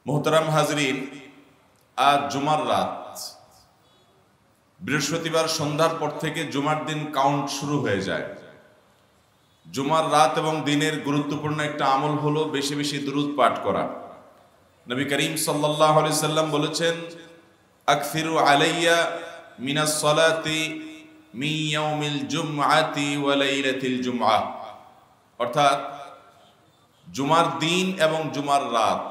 মোহতারাম হাজরিন, আজ জুমার রাত, বৃহস্পতিবার সন্ধ্যার পর থেকে জুমার দিন কাউন্ট শুরু হয়ে যায়। জুমার রাত এবং দিনের গুরুত্বপূর্ণ একটা আমল হলো বেশি বেশি দুরূদ পাঠ করা। নবী করিম সাল্লাল্লাহু আলাইহি সাল্লাম বলেছেন, আকসিরু আলাইয়া মিনাস সালাতি মিন ইয়াউমিল জুমআতি ওয়া লাইলাতিল জুমআহ, অর্থাৎ জুমার দিন এবং জুমার রাত,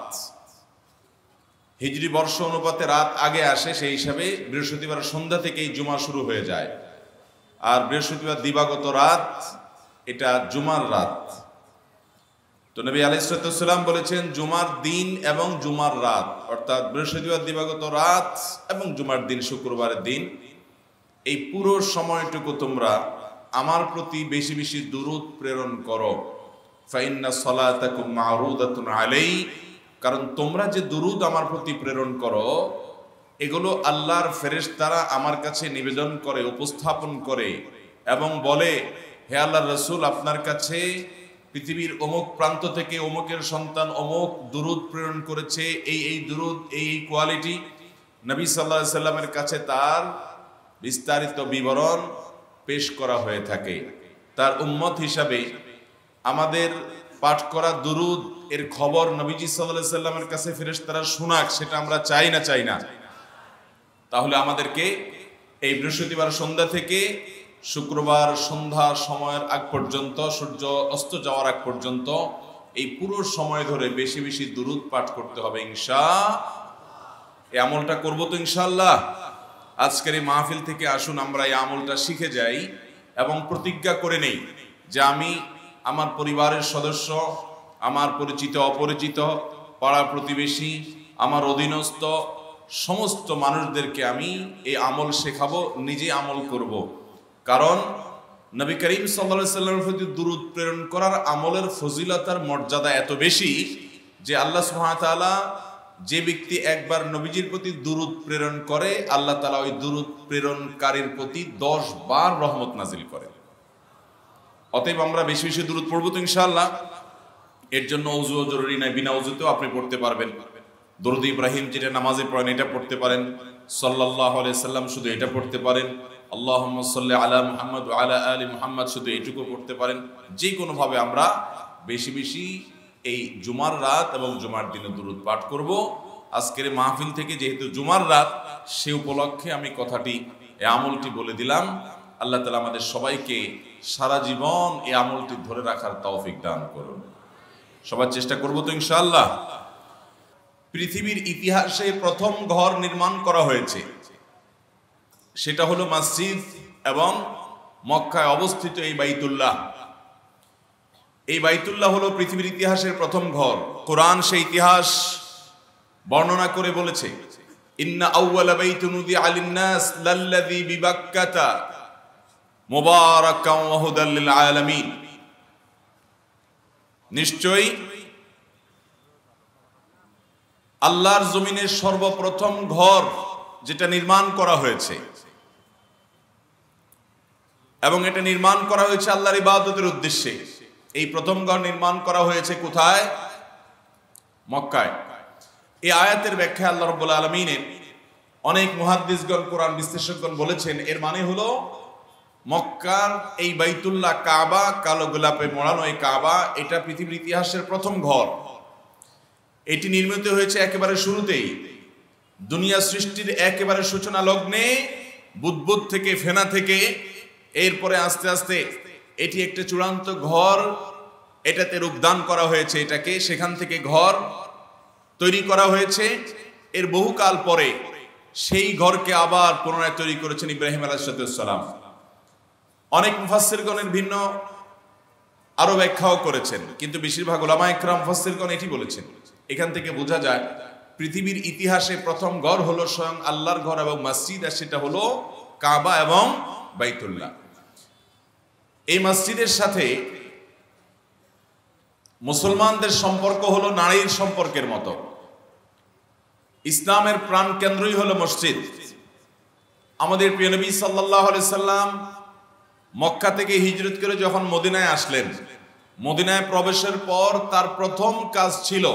হিজরি বর্ষ অনুপাতে রাত আগে আসে, সেই হিসাবে বৃহস্পতিবার সন্ধ্যা থেকেই জুমা শুরু হয়ে যায়। আর বৃহস্পতিবার দিবাগত রাত, এটা জুমার রাত। তো নবী আলাইহিস সালাম বলেছেন, জুমার দিন এবং জুমার রাত, অর্থাৎ বৃহস্পতিবার দিবাগত রাত এবং জুমার দিন শুক্রবারের দিন, এই পুরো সময়টুকু তোমরা আমার প্রতি বেশি বেশি দুরূদ প্রেরণ করো। ফাইন্না সালাতাকুম মা'রুদাতুন আলাই, কারণ তোমরা যে দুরূদ আমার প্রতি প্রেরণ করো, এগুলো আল্লাহর ফেরেশতারা আমার কাছে নিবেদন করে, উপস্থাপন করে এবং বলে, হে আল্লাহর রাসূল, আপনার কাছে পৃথিবীর অমুক প্রান্ত থেকে অমুকের সন্তান অমুক দুরূদ প্রেরণ করেছে, এই দুরূদ, এই কোয়ালিটি। নবী সাল্লাল্লাহু আলাইহি সাল্লামের কাছে তার বিস্তারিত বিবরণ পেশ করা হয়ে থাকে। তার উম্মত হিসাবে আমাদের পাঠ করা দুরূদ এর খবর নবীজি সাল্লাল্লাহু আলাইহি সাল্লামের কাছে ফেরেশতারা শোনাক, সেটা আমরা চাই না? তাহলে আমাদেরকে এই বৃহস্পতিবার সন্ধ্যা থেকে শুক্রবার সন্ধ্যা সময়ের আগ পর্যন্ত, সূর্য অস্ত যাওয়ার আগ পর্যন্ত, এই পুরো সময় ধরে বেশি বেশি দুরূদ পাঠ করতে হবে এই আমলটা করবো তো ইনশাআল্লাহ। আজকের এই মাহফিল থেকে আসুন আমরা এই আমলটা শিখে যাই এবং প্রতিজ্ঞা করে নেই যে আমি আমার পরিবারের সদস্য, আমার পরিচিত অপরিচিত, পাড়া প্রতিবেশী, আমার অধীনস্থ সমস্ত মানুষদেরকে আমি এই আমল শেখাবো, নিজে আমল করব। কারণ নবী করিম সাল্লাল্লাহু আলাইহি সাল্লামের প্রতি দুরূদ প্রেরণ করার আমলের ফজিলতার মর্যাদা এত বেশি যে আল্লাহ সুবহানাহু ওয়া তাআলা, যে ব্যক্তি একবার নবীজির প্রতি দুরূদ প্রেরণ করে, আল্লাহ তাআলা ওই দুরূদ প্রেরণকারীর প্রতি 10 বার রহমত নাজিল করে। অতএব আমরা বেশি বেশি দুরূদ পড়বো তো ইনশাআল্লাহ। এর জন্য ওযুও জরুরি নয়, বিনা ওযুতেও আপনি পড়তে পারবেন। দরুদ ইব্রাহিম যেটা নামাজে পড়েন এটা পড়তে পারেন, সাল্লাল্লাহু আলাইহি সাল্লাম শুধু এটা পড়তে পারেন, আল্লাহুম্মা সাল্লি আলা মুহাম্মদ ওয়া আলা আলি মুহাম্মদ শুধু এটুকু পড়তে পারেন। যে কোনোভাবে আমরা বেশি বেশি এই জুমার রাত এবং জুমার দিনে দুরূদ পাঠ করব। আজকের মাহফিল থেকে যেহেতু জুমার রাত, সে উপলক্ষে আমি কথাটি, এই আমলটি বলে দিলাম। আল্লাহ তাআলা আমাদের সবাইকে সারা জীবন এই আমলটি ধরে রাখার তৌফিক দান করুন। সবার চেষ্টা করব তো ইনশাআল্লাহ। পৃথিবীর ইতিহাসে প্রথম ঘর নির্মাণ করা হয়েছে, সেটা হলো মসজিদ এবং মক্কায় অবস্থিত এই বাইতুল্লাহ। এই বাইতুল্লাহ হলো পৃথিবীর ইতিহাসের প্রথম ঘর। কোরআন সেই ইতিহাস বর্ণনা করে বলেছে, ইন্না আউওয়ালা বাইতুন উযিআ লিন-নাস লাল্লাযী বিবাক্কাতা মুবারাকান ওয়া হুদাল লিল আলামিন। নিশ্চয়ই আল্লাহর জমিনের সর্বপ্রথম ঘর যেটা নির্মাণ করা হয়েছে, এবং এটা নির্মাণ করা হয়েছে আল্লাহর ইবাদতের উদ্দেশ্যে। এই প্রথম ঘর নির্মাণ করা হয়েছে কোথায়? মক্কায়। এই আয়াতের ব্যাখ্যা আল্লাহ রাব্বুল আলামিনের অনেক মুহাদ্দিসগণ, কোরআন বিশ্লেষকগণ বলেছেন, এর মানে হলো মক্কার এই বাইতুল্লাহ, কাবা, কালো গোলাপে মোড়ানো এই কাবা, এটা পৃথিবীর ইতিহাসের প্রথম ঘর। এটি নির্মিত হয়েছে একেবারে শুরুতেই, দুনিয়া সৃষ্টির একেবারে সূচনা লগ্নে, বুদবুদ থেকে, ফেনা থেকে। এরপরে আস্তে আস্তে এটি একটা চূড়ান্ত ঘর, এটাতে রূপদান করা হয়েছে, এটাকে সেখান থেকে ঘর তৈরি করা হয়েছে। এর বহুকাল পরে সেই ঘরকে আবার পুনরায় তৈরি করেছেন ইব্রাহিম আলাইহিস সালাম। অনেক মুফাসসিরগণের ভিন্ন আরো ব্যাখ্যাও করেছেন, কিন্তু বেশিরভাগ উলামা ইকরাম মুফাসসিরগণ এটি বলেছেন। এখান থেকে বোঝা যায় পৃথিবীর ইতিহাসে প্রথম ঘর হলো স্বয়ং আল্লাহর ঘর এবং মসজিদ, আর সেটা হলো কাবা এবং বাইতুল্লাহ। এই মসজিদের সাথে মুসলমানদের সম্পর্ক হলো নারীর সম্পর্কের মতো। ইসলামের প্রাণ কেন্দ্রই হলো মসজিদ। আমাদের প্রিয় নবী সাল্লাল্লাহু আলাইহি সাল্লাম মক্কা থেকে হিজরত করে যখন মদিনায় আসলেন, মদিনায় প্রবেশের পর তার প্রথম কাজ ছিল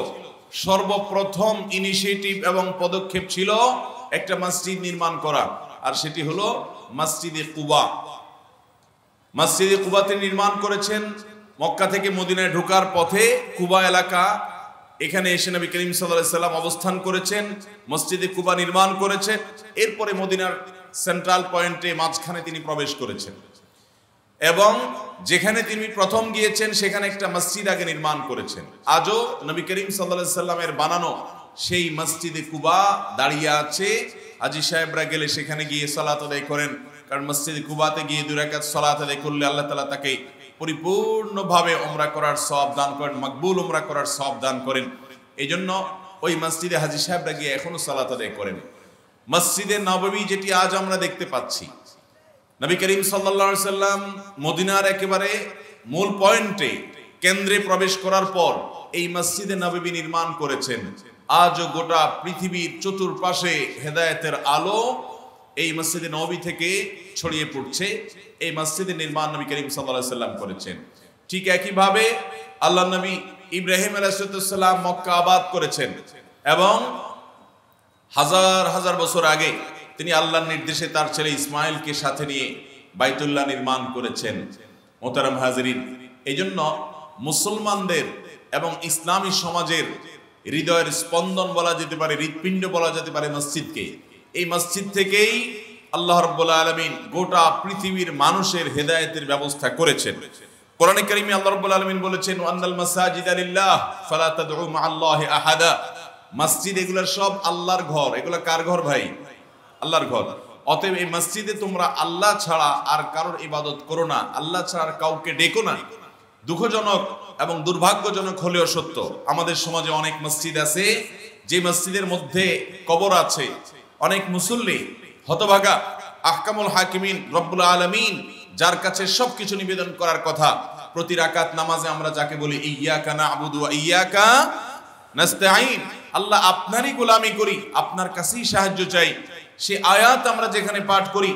সর্বপ্রথম ইনিশিয়েটিভ এবং পদক্ষেপ ছিল একটা মসজিদ নির্মাণ করা, আর সেটি হলো মসজিদে কুবা। মসজিদে কুবাতে নির্মাণ করেছেন মক্কা থেকে মদিনায় ঢোকার পথে কুবা এলাকা, এখানে এসে নবী করিম সাল্লাল্লাহু আলাইহি সাল্লাম অবস্থান করেছেন, মসজিদে কুবা নির্মাণ করেছেন। এরপরে মদিনার সেন্ট্রাল পয়েন্টে মাঝখানে তিনি প্রবেশ করেছেন এবং যেখানে তিনি প্রথম গিয়েছেন সেখানে একটা মসজিদ আগে নির্মাণ করেছেন। আজও নবী করিম সাল্লাল্লাহু আলাইহি সাল্লামের বানানো সেই মসজিদে কুবা দাঁড়িয়ে আছে। হাজী সাহেবরা গেলে সেখানে গিয়ে সালাত আদায় করেন, কারণ মসজিদে কুবাতে গিয়ে 2 রাকাত সালাত আদায় করলে আল্লাহ তাআলা তাকে পরিপূর্ণভাবে উমরা করার সওয়াব দান করেন, মকবুল উমরা করার সওয়াব দান করেন। এই জন্য ওই মসজিদে হাজী সাহেবরা গিয়ে এখনো সালাত আদায় করেন। মসজিদে নববী যেটি আজ আমরা দেখতে পাচ্ছি, নবী করিম সাল্লাল্লাহু আলাইহি সাল্লাম মদিনার একেবারে মূল পয়েন্টে কেন্দ্রে প্রবেশ করার পর এই মসজিদে নববী নির্মাণ করেছেন। আজও গোটা পৃথিবীর চতুর্পাশে হেদায়েতের আলো এই মসজিদে নববী থেকে ছড়িয়ে পড়ছে। এই মসজিদের নির্মাণ নবী করিম সাল্লাল্লাহু আলাইহি সাল্লাম করেছেন। ঠিক একইভাবে আল্লাহ নবী ইব্রাহিম আলাইহিস সালাম মক্কা আবাদ করেছেন এবং হাজার হাজার বছর আগে তিনি আল্লাহর নির্দেশে তার ছেলে ইসমাইলকে সাথে নিয়ে বাইতুল্লাহ নির্মাণ করেছেন। মোহতারাম হাজিরিন, এই জন্য মুসলমানদের এবং ইসলামী সমাজের হৃদয়ের স্পন্দন বলা যেতে পারে, হৃৎপিণ্ড বলা যেতে পারে মসজিদকে। এই মসজিদ থেকেই আল্লাহ রাব্বুল আলামিন গোটা পৃথিবীর মানুষের হেদায়েতের ব্যবস্থা করেছেন। কোরআনে কারীমে আল্লাহ রাব্বুল আলামিন বলেছেন, ওয়ান্নাল মাসাজিদা লিল্লাহ ফালা তাদউ মা'আল্লাহি আহাদা। মসজিদ এগুলো সব আল্লাহর ঘর। এগুলো কার ঘর ভাই? আল্লাহর ঘর। অতএব এই মসজিদে তোমরা আল্লাহ ছাড়া আর কারোর ইবাদত করো না, আল্লাহ ছাড়া আর কাউকে ডেকো না। দুঃখজনক এবং দুর্ভাগ্যজনক হলেও সত্য, আমাদের সমাজে অনেক মসজিদ আছে যে মসজিদের মধ্যে কবর আছে। অনেক মুসল্লি হতভাগা, আহকামুল হাকিমিন রব্বুল আলামিন যার কাছে সবকিছু নিবেদন করার কথা, প্রতি রাকাত নামাজে আমরা যাকে বলি ইয়্যাকা না'বুদু ওয়া ইয়্যাকা নাস্তাঈন, আল্লাহ আপনারই গোলামি করি, আপনার কাছেই সাহায্য চাই, সে আয়াত আমরা যেখানে পাঠ করি,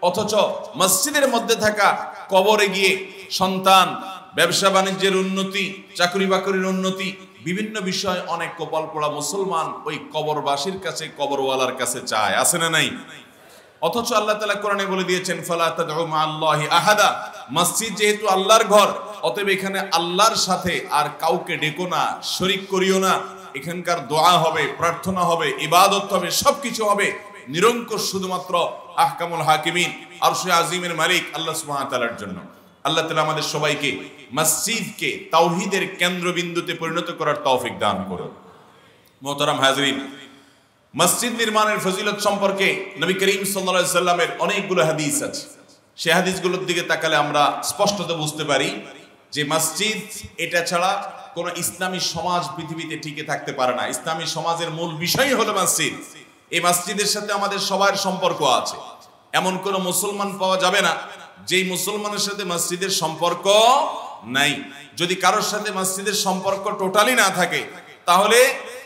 অথচ মসজিদের মধ্যে থাকা কবরে গিয়ে সন্তান, ব্যবসা বাণিজ্যের উন্নতি, চাকরি বাকরির উন্নতি, বিভিন্ন বিষয় অনেক কপাল পোড়া মুসলমান ওই কবরবাসীর কাছে, কবরওয়ালার কাছে চায়। আছে না নাই? অথচ আল্লাহ তাআলা কোরআনে বলে দিয়েছেন, ফালা তাদউ মা'আল্লাহি আহাদা। মসজিদ যেহেতু আল্লাহর ঘর, অতএব এখানে আল্লাহর সাথে আর কাউকে ডেকো না, শরীক করিও না। এখানকার দোয়া হবে, প্রার্থনা হবে, ইবাদত হবে, সবকিছু হবে নিরঙ্কুশ শুধুমাত্র আহকামুল হাকিমিন আরশে আজিমের মালিক আল্লাহ সুবহানাহু ওয়া তাআলার জন্য। আল্লাহ তাআলা আমাদের সবাইকে মসজিদকে তাওহীদের কেন্দ্রবিন্দুতে পরিণত করার তৌফিক দান করুন। মুহতারাম হাজিরিন, মসজিদ নির্মাণের ফজিলত সম্পর্কে নবী করিম সাল্লাল্লাহু আলাইহি সাল্লামের অনেকগুলো হাদিস আছে। সেই হাদিসগুলোর দিকে তাকালে আমরা স্পষ্টত বুঝতে পারি যে মসজিদ এটা ছাড়া কোন ইসলামী সমাজ পৃথিবীতে টিকে থাকতে পারে না। ইসলামী সমাজের মূল বিষয় হলো মসজিদ। এই মসজিদের সাথে আমাদের সবার সম্পর্ক আছে। এমন কোন মুসলমান পাওয়া যাবে না যেই মুসলমানের সাথে মসজিদের সম্পর্ক নাই। যদি কারোর সাথে মসজিদের সম্পর্ক টোটালি না থাকে, তাহলে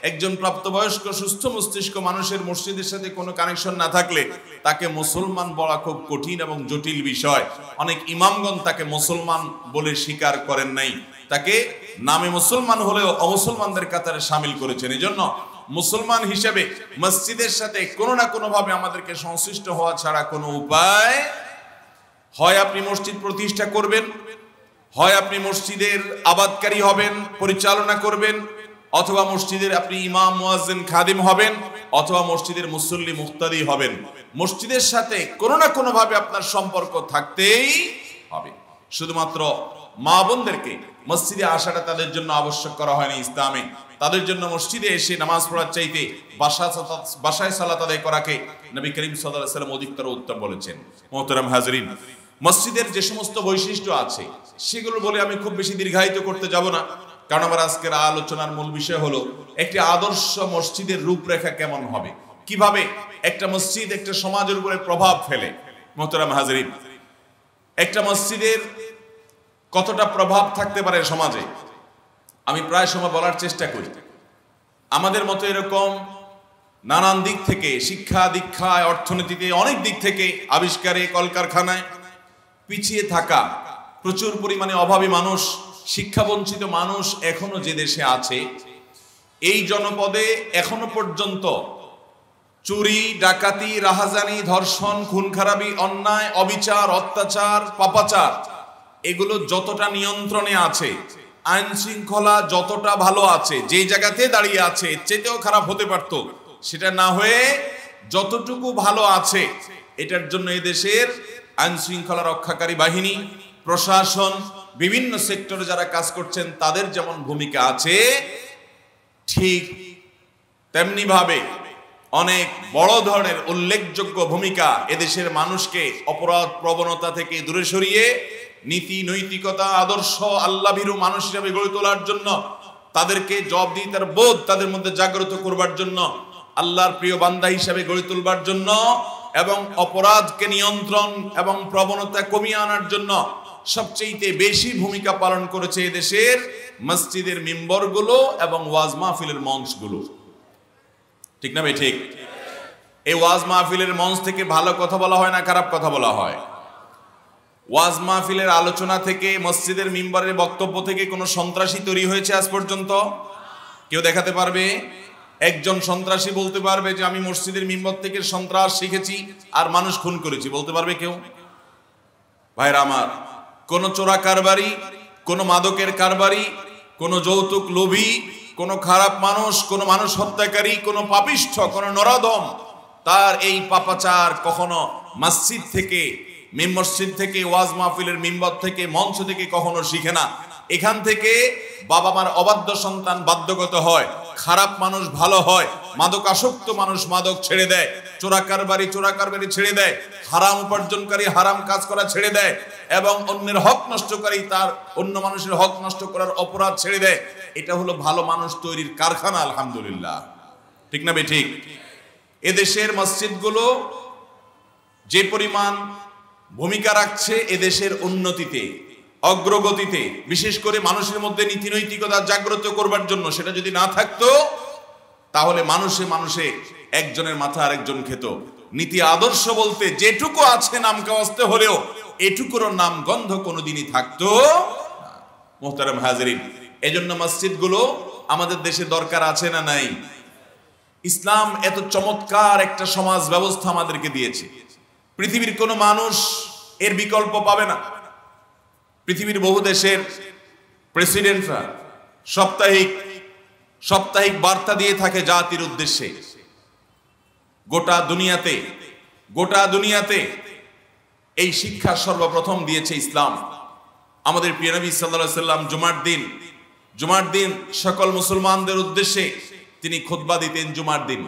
একজন প্রাপ্তবয়স্ক সুস্থ মস্তিষ্ক মানুষের মসজিদের সাথে কোনো কানেকশন না থাকলে তাকে মুসলমান বলা খুব কঠিন এবং জটিল বিষয়। অনেক ইমামগণ তাকে মুসলমান বলে স্বীকার করেন নাই, তাকে নামে মুসলমান হলেও অমুসলমানদের কাতারে শামিল করেছেন। এই জন্য মুসলমান হিসেবে মসজিদের সাথে কোনো না কোনো ভাবে আমাদেরকে সংশ্লিষ্ট হওয়া ছাড়া কোনো উপায়, হয় আপনি মসজিদ প্রতিষ্ঠা করবেন, হয় আপনি মসজিদের আবাদকারী হবেন, পরিচালনা করবেন, অথবা মসজিদের আপনি ইমাম, মুয়াজ্জিন, খাদিম হবেন, অথবা মসজিদের মুসল্লি, মুক্তাদি হবেন। মসজিদের সাথে কোনো না কোনো ভাবে আপনার সম্পর্ক থাকতেই হবে। শুধুমাত্র মা বোনদেরকে মসজিদে আসাটা তাদের জন্য আবশ্যক করা হয়নি ইসলামে। তাদের জন্য মসজিদে এসে নামাজ পড়ার চাইতে বাসায় সালাত আদায় করাকে নবী করিম সাল্লাল্লাহু আলাইহি ওয়াসাল্লাম অধিকতর উত্তম বলেছেন। মুহতারাম হাজিরিন, মসজিদের যে সমস্ত বৈশিষ্ট্য আছে সেগুলো বলে আমি খুব বেশি দীর্ঘায়িত করতে যাব না, কারণ আমার আজকের আলোচনার মূল বিষয় হলো একটি আদর্শ মসজিদের রূপরেখা কেমন হবে, কিভাবে একটা মসজিদ একটা সমাজের উপরে প্রভাব ফেলে। মুহতারাম হাজিরিন, একটা মসজিদের কতটা প্রভাব থাকতে পারে সমাজে, আমি প্রায় সময় বলার চেষ্টা করি। আমাদের মতো এরকম নানান দিক থেকে, শিক্ষা দীক্ষায়, অর্থনীতিতে, অনেক দিক থেকে, আবিষ্কারে, কলকারখানায় পিছিয়ে থাকা প্রচুর পরিমাণে অভাবী মানুষ, শিক্ষাবঞ্চিত মানুষ এখনো যে দেশে আছে, এই জনপদে এখনো পর্যন্ত চুরি, ডাকাতি, রাহাজানি, ধর্ষণ, খুন খারাপি, অন্যায়, অবিচার, অত্যাচার, পাপাচার এগুলো যতটা নিয়ন্ত্রণে আছে, আইন শৃঙ্খলা যতটা ভালো আছে, যে জায়গাতে দাঁড়িয়ে আছে চেতেও খারাপ হতে পারত, সেটা না হয়ে যতটুকু ভালো আছে, এটার জন্য এদেশের আইন শৃঙ্খলা রক্ষাকারী বাহিনী, প্রশাসন, বিভিন্ন সেক্টরে যারা কাজ করছেন তাদের যেমন ভূমিকা আছে, ঠিক তেমনি ভাবে অনেক বড় ধরনের উল্লেখযোগ্য ভূমিকা এদেশের মানুষকে অপরাধ প্রবণতা থেকে দূরে সরিয়ে নীতি, নৈতিকতা, আদর্শ, আল্লাহ ভীরু মানুষ হিসেবে গড়ে তোলার জন্য, তাদেরকে জবাবদিহিতার বোধ তাদের মধ্যে জাগ্রত করবার জন্য, আল্লাহর প্রিয় বান্দা হিসেবে গড়ে তুলবার জন্য এবং অপরাধকে নিয়ন্ত্রণ এবং প্রবণতা কমিয়ে আনার জন্য সবচেয়ে বেশি ভূমিকা পালন করেছে এদেশের মসজিদের মিম্বরগুলো এবং ওয়াজ মাহফিলের মঞ্চগুলো। ঠিক না ভাই? ঠিক। এই ওয়াজ মাহফিলের মঞ্চ থেকে ভালো কথা বলা হয় না খারাপ কথা বলা হয়? ওয়াজ মাহফিলের আলোচনা থেকে, মসজিদের মিম্বরের বক্তব্য থেকে কোনো সন্ত্রাসী তৈরি হয়েছে আজ পর্যন্ত? কেউ দেখাতে পারবে? একজন সন্ত্রাসী বলতে পারবে যে আমি মসজিদের মিম্বর থেকে সন্ত্রাস শিখেছি আর মানুষ খুন করেছি, বলতে পারবে কেউ? ভাইরা আমার, কোন চোরা কারবারি, কোন মাদকের কারবারি, কোন যৌতুক লোভী, কোন খারাপ মানুষ, কোন মানুষ হত্যাকারী, কোন পাপিষ্ঠ, কোন নরাধম তার এই পাপাচার কখনো মসজিদ থেকে, মসজিদ থেকে, ওয়াজ মাহফিলের মিম্বর থেকে, মঞ্চ থেকে কখনো শিখে না। এখান থেকে বাবা মার অবাধ্য সন্তান বাধ্যগত হয়, খারাপ মানুষ ভালো হয়, মাদক আসক্ত মানুষ মাদক ছেড়ে দেয়, চোরা কারবারি ছেড়ে দেয়, হারাম উপার্জনকারী হারাম কাজ করা ছেড়ে দেয় এবং অন্যের হক নষ্টকারী তার অন্য মানুষের হক নষ্ট করার অপরাধ ছেড়ে দেয়। এটা হলো ভালো মানুষ তৈরির কারখানা, আলহামদুলিল্লাহ। ঠিক না বে ঠিক? এদেশের মসজিদগুলো যে পরিমাণ ভূমিকা রাখছে এদেশের উন্নতিতে, অগ্রগতিতে, বিশেষ করে মানুষের মধ্যে নীতি নৈতিকতা জাগ্রত করবার জন্য, সেটা যদি না থাকতো তাহলে মানুষে মানুষে একজনের মাথা আরেকজন খেত। নীতি আদর্শ বলতে যেটুকু আছে নাম কাওয়াস্তে হলেও এটুকুর নাম গন্ধ কোনোদিনই থাকতো। মুহতারাম হাজিরিন, এজন্য মসজিদগুলো আমাদের দেশে দরকার আছে না নাই? ইসলাম এত চমৎকার একটা সমাজ ব্যবস্থা আমাদেরকে দিয়েছে, পৃথিবীর কোনো মানুষ এর বিকল্প পাবে না। পৃথিবীর বহু দেশের প্রেসিডেন্টরা সাপ্তাহিক বার্তা দিয়ে থাকে জাতির উদ্দেশ্যে। গোটা দুনিয়াতে এই শিক্ষা সর্বপ্রথম দিয়েছে ইসলাম। আমাদের প্রিয় নবী সাল্লাল্লাহু আলাইহি সাল্লাম জুমার দিন সকল মুসলমানদের উদ্দেশ্যে তিনি খুতবা দিতেন। জুমার দিন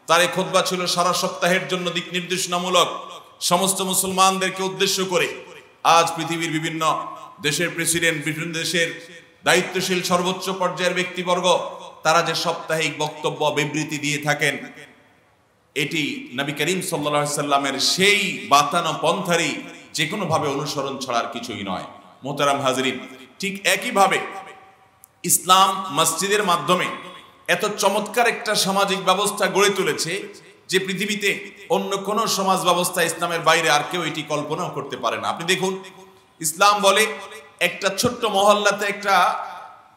তার এই খুতবা ছিল সারা সপ্তাহের জন্য দিক নির্দেশনামূলক, সমস্ত মুসলমানদেরকে উদ্দেশ্য করে। আজ পৃথিবীর বিভিন্ন দেশের প্রেসিডেন্ট, বিভিন্ন দেশের দায়িত্বশীল সর্বোচ্চ পর্যায়ের ব্যক্তিবর্গ, তারা যে সাপ্তাহিক বক্তব্য বিবৃতি দিয়ে থাকেন, এটি নবী করিম সাল্লাল্লাহু আলাইহি সাল্লামের সেই বাতানো পন্থারই যে কোনো ভাবে অনুসরণ ছাড়ার কিছুই নয়। মোহতারাম হাজরিন, ঠিক একইভাবে ইসলাম মসজিদের মাধ্যমে এত চমৎকার একটা সামাজিক ব্যবস্থা গড়ে তুলেছে যে পৃথিবীতে অন্য কোন সমাজ ব্যবস্থা ইসলামের বাইরে আর কেউ এটি কল্পনাও করতে পারে না। আপনি দেখুন, ইসলাম বলে একটা ছোট্ট মহল্লাতে একটা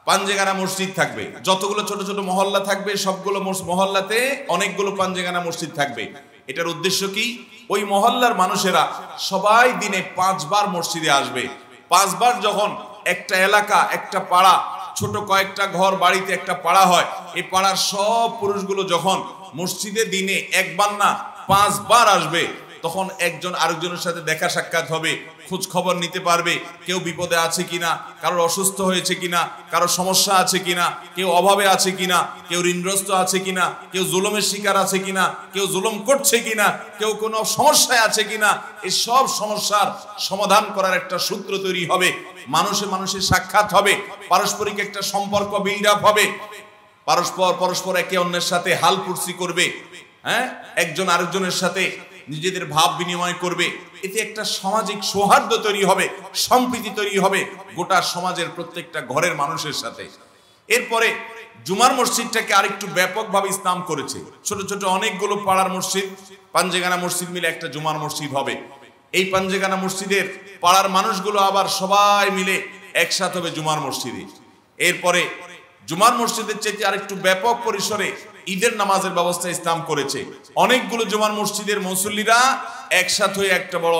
পাঞ্জেগানা মসজিদ থাকবে, যতগুলো ছোট ছোট মহল্লা থাকবে সবগুলো মহল্লাতে অনেকগুলো পাঞ্জেগানা মসজিদ থাকবে। এটার উদ্দেশ্য কি? ওই মহল্লার মানুষেরা সবাই দিনে 5 বার মসজিদে আসবে। 5 বার যখন একটা এলাকা, একটা পাড়া, ছোট কয়েকটা ঘর বাড়িতে একটা পাড়া হয়, এই পাড়ার সব পুরুষগুলো যখন মসজিদে দিনে 1 বার না 5 বার আসবে, তখন একজন আরেকজনের সাথে দেখা সাক্ষাৎ হবে, খোঁজ খবর নিতে পারবে, কেউ বিপদে আছে কিনা, কারোর অসুস্থ হয়েছে কিনা, কারোর সমস্যা আছে কিনা, কেউ অভাবে আছে কিনা, কেউ ঋণগ্রস্ত আছে কিনা, কেউ জুলুমের শিকার আছে কিনা, কেউ জুলুম করছে কিনা, কেউ কোনো সমস্যায় আছে কিনা। এই সব সমস্যার সমাধান করার একটা সূত্র তৈরি হবে, মানুষের সাক্ষাৎ হবে, পারস্পরিক একটা সম্পর্ক বিল্ড আপ হবে, পরস্পর একে অন্যের সাথে হাল পুরসি করবে, একজন আরেকজনের সাথে নিজেদের ভাব বিনিময় করবে। এতে একটা সামাজিক সৌহার্দ্য তৈরি হবে, সম্প্রীতি তৈরি হবে গোটা সমাজের প্রত্যেকটা ঘরের মানুষের সাথে। এরপরে জুমার মসজিদটাকে আরেকটু ব্যাপকভাবে ইসলাম করেছে। ছোট ছোট অনেকগুলো পাড়ার মসজিদ, পাঞ্জেগানা মসজিদ মিলে একটা জুমার মসজিদ হবে। এই পাঞ্জেগানা মসজিদের পাড়ার মানুষগুলো আবার সবাই মিলে একসাথে হবে জুমার মসজিদে। এরপরে জুমার মসজিদের চাইতে আরেকটু ব্যাপক পরিসরে ঈদের নামাজের ব্যবস্থা ইসলাম করেছে। অনেকগুলো জুমার মসজিদের মুসল্লিরা একসাথে হয়ে একটা বড়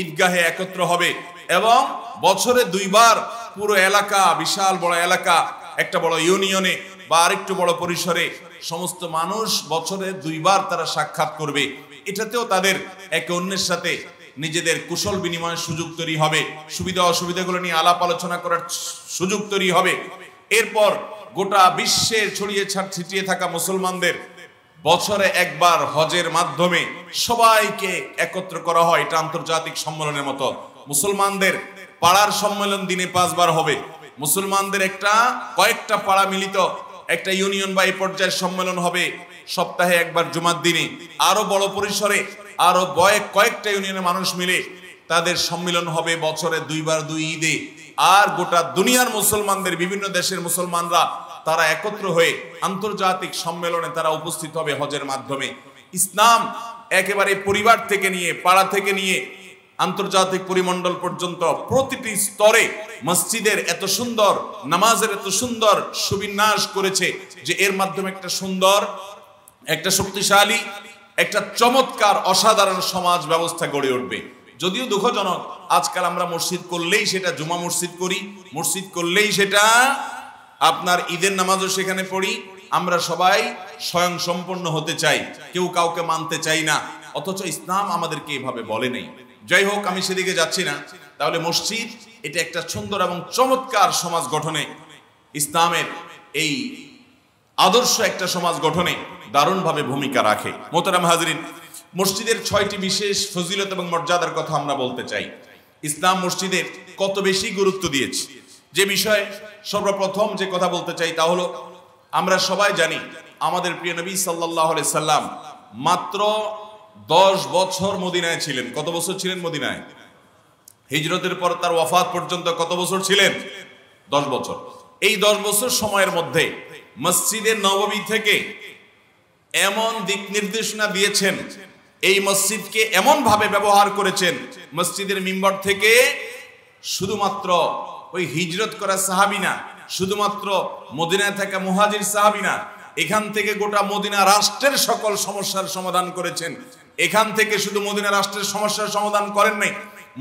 ঈদগাহে একত্র হবে এবং বছরে 2 বার পুরো এলাকা, বিশাল বড় এলাকা, একটা বড় ইউনিয়নে বা আরেকটু বড় পরিসরে সমস্ত মানুষ বছরে 2 বার তারা সাক্ষাৎ করবে। এটাতেও তাদের একে অন্যের সাথে নিজেদের কুশল বিনিময়ের সুযোগ তৈরি হবে, সুবিধা অসুবিধাগুলো নিয়ে আলাপ আলোচনা করার সুযোগ তৈরি হবে। এরপর গোটা বিশ্বে ছড়িয়ে ছিটিয়ে থাকা মুসলমানদের বছরে একবার হজের মাধ্যমে সবাইকে একত্র করা হয়। এটা আন্তর্জাতিক সম্মেলনের মতো। মুসলমানদের পাড়ার সম্মেলন দিনে 5 বার হবে। মুসলমানদের কয়েকটা পাড়া মিলিত একটা ইউনিয়ন বা এই পর্যায়ের সম্মেলন হবে সপ্তাহে একবার জুমার দিনে। আরো বড় পরিসরে আরো কয়েকটা ইউনিয়নের মানুষ মিলে তাদের সম্মেলন হবে বছরে 2 বার 2 ঈদে। আর গোটা দুনিয়ার মুসলমানদের, বিভিন্ন দেশের মুসলমানরা তারা একত্র হয়ে আন্তর্জাতিক সম্মেলনে তারা উপস্থিত হবে হজের মাধ্যমে। ইসলাম একেবারে পরিবার থেকে নিয়ে, পাড়া থেকে নিয়ে আন্তর্জাতিক পরিমণ্ডল পর্যন্ত প্রতিটি স্তরে মসজিদের এত সুন্দর, নামাজের এত সুন্দর সুবিন্যাস করেছে যে এর মাধ্যমে একটা সুন্দর, একটা শক্তিশালী, একটা চমৎকার, অসাধারণ সমাজ ব্যবস্থা গড়ে উঠবে। যদিও দুঃখজনক, আজকাল আমরা মসজিদ করলেই সেটা জুমা মসজিদ করি, মসজিদ করলেই সেটা আপনার ঈদের নামাজও সেখানে পড়ি। আমরা সবাই স্বয়ং সম্পন্ন হতে চাই, কেউ কাউকে মানতে চাই না, অথচ ইসলাম আমাদেরকে এভাবে বলে নেই। যাই হোক, আমি সেদিকে যাচ্ছি না। তাহলে মসজিদ এটা একটা সুন্দর এবং চমৎকার সমাজ গঠনে, ইসলামের এই আদর্শ একটা সমাজ গঠনে দারুণভাবে ভূমিকা রাখে। মোহতারাম হাজরিন, মসজিদের 6টি বিশেষ ফজিলত এবং মর্যাদার কথা আমরা বলতে চাই। ইসলাম মসজিদের কত বেশি গুরুত্ব দিয়েছে, যে বিষয়ে সর্বপ্রথম যে কথা বলতে চাই তা হলো, আমরা সবাই জানি আমাদের প্রিয় নবী সাল্লাল্লাহু আলাইহি সাল্লাম মাত্র 10 বছর মদিনায় ছিলেন। কত বছর ছিলেন মদিনায়? হিজরতের পর তার ওয়াফাত পর্যন্ত কত বছর ছিলেন? 10 বছর। এই 10 বছর সময়ের মধ্যে মসজিদে নববী থেকে এমন দিক নির্দেশনা দিয়েছেন, এই মসজিদকে এমন ভাবে ব্যবহার করেছেন, মসজিদের মিম্বর থেকে শুধুমাত্র ওই হিজরত করা সাহাবী না, শুধুমাত্র মদিনায় থাকা মুহাজির সাহাবী না, এখান থেকে গোটা মদিনা রাষ্ট্রের সকল সমস্যার সমাধান করেছেন। এখান থেকে শুধু মদিনা রাষ্ট্রের সমস্যার সমাধান করেন নাই,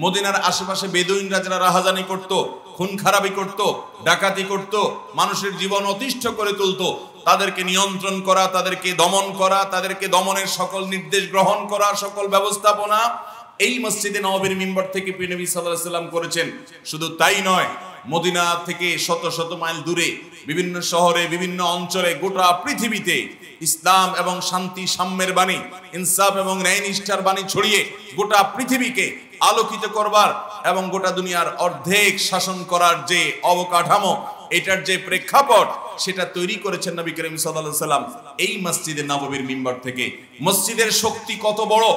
মদিনার আশেপাশে বেদুইনরা যারা রাহাজানি করত, খুন খারাপি করত, ডাকাতি করত, মানুষের জীবন অতিষ্ঠ করে তুলতো, তাদেরকে নিয়ন্ত্রণ করা, তাদেরকে দমন করা, তাদেরকে দমনের সকল নির্দেশ গ্রহণ করা, সকল ব্যবস্থাপনা এই মসজিদে নববীর মিম্বর থেকে প্রিয় নবী সাল্লাল্লাহু আলাইহি সাল্লাম করেছেন। শুধু তাই নয়, মদিনা থেকে শত শত মাইল দূরে বিভিন্ন শহরে, বিভিন্ন অঞ্চলে, গোটা পৃথিবীতে ইসলাম এবং শান্তি সাম্যের বাণী, ইনসাফ এবং ন্যায় নিষ্ঠার বাণী ছড়িয়ে গোটা পৃথিবীকে আলোকিত করবার এবং গোটা দুনিয়ার অর্ধেক শাসন করার যে অবকাঠামো, এটার যে প্রেক্ষাপট, সেটা তৈরি করেছেন নবী করিম সাল্লাল্লাহু আলাইহি সাল্লাম এই মসজিদে নববীর মিম্বর থেকে। মসজিদের শক্তি কত বড়,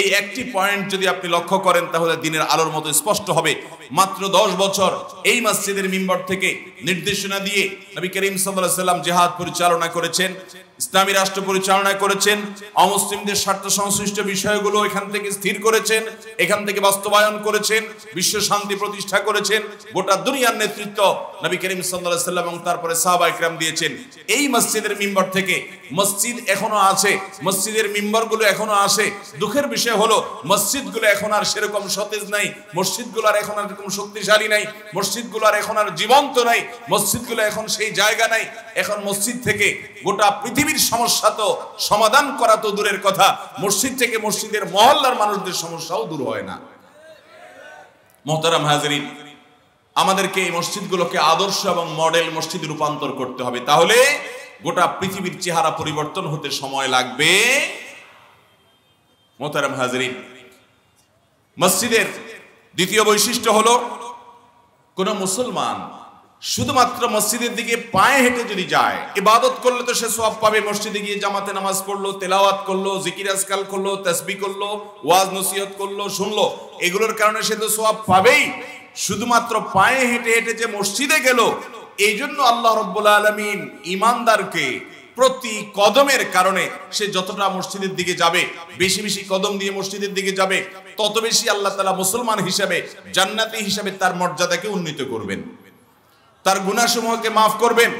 এই একটি পয়েন্ট যদি আপনি লক্ষ্য করেন তাহলে দিনের আলোর মতো স্পষ্ট হবে। মাত্র 10 বছর এই মসজিদের মিম্বর থেকে নির্দেশনা দিয়ে নবী করিম সাল্লাল্লাহু আলাইহি সাল্লাম জিহাদ পরিচালনা করেছেন, ইসলামী রাষ্ট্র পরিচালনা করেছেন, অমুসলিমদের স্বার্থ সংশ্লিষ্ট বিষয়গুলো এখান থেকে স্থির করেছেন, এখান থেকে বাস্তবায়ন করেছেন, বিশ্ব শান্তি প্রতিষ্ঠা করেছেন। গোটা দুনিয়ার নেতৃত্ব নবী করিম সাল্লাল্লাহু আলাইহি সাল্লাম এবং তারপরে সাহাবায়ে কেরাম দিয়েছেন। এই মসজিদের মিম্বর থেকে মসজিদ এখনো আছে, মসজিদের মিম্বরগুলো এখনো আছে। দুঃখের বিষয় হলো মসজিদগুলো এখন আর সেরকম সতেজ নাই, মসজিদগুলো আর এখন আর এরকম শক্তিশালী নাই, মসজিদগুলো আর এখন আর জীবন্ত নাই, মসজিদগুলো এখন সেই জায়গা নাই। এখন মসজিদ থেকে গোটা পৃথিবীর সমস্যা তো সমাধান করা তো দূরের কথা, মসজিদ থেকে মসজিদের মহল্লার মানুষদের সমস্যাও দূর হয় না। মোহতারাম হাজরিন, আমাদেরকে এই মসজিদগুলোকে আদর্শ এবং মডেল মসজিদে রূপান্তর করতে হবে। তাহলে গোটা পৃথিবীর চেহারা পরিবর্তন হতে সময় লাগবে। মোহতারাম হাজরিন, মসজিদের দ্বিতীয় বৈশিষ্ট্য হলো, কোন মুসলমান শুধুমাত্র মসজিদের দিকে পায়ে হেঁটে যদি যায়, ইবাদত করলে তো সে সওয়াব পাবে। মসজিদে গিয়ে জামাতে নামাজ পড়লো, তেলাওয়াত করলো, জিকির আজকাল করলো, তাসবিহ করলো, ওয়াজ নসিহত করলো, শুনলো, এগুলোর কারণে সে তো সওয়াব পাবেই। শুধুমাত্র পায়ে হেঁটে হেঁটে যে মসজিদে গেল, এই জন্য আল্লাহ রাব্বুল আলামিন ঈমানদারকে প্রতি কদমের কারণে সে যতটা মসজিদের দিকে যাবে, বেশি বেশি কদম দিয়ে মসজিদের দিকে যাবে, তত বেশি আল্লাহ তাআলা মুসলমান হিসাবে, জান্নাতি হিসাবে তার মর্যাদাকে উন্নীত করবেন, তার গুনাহসমূহকে মাফ করবেন।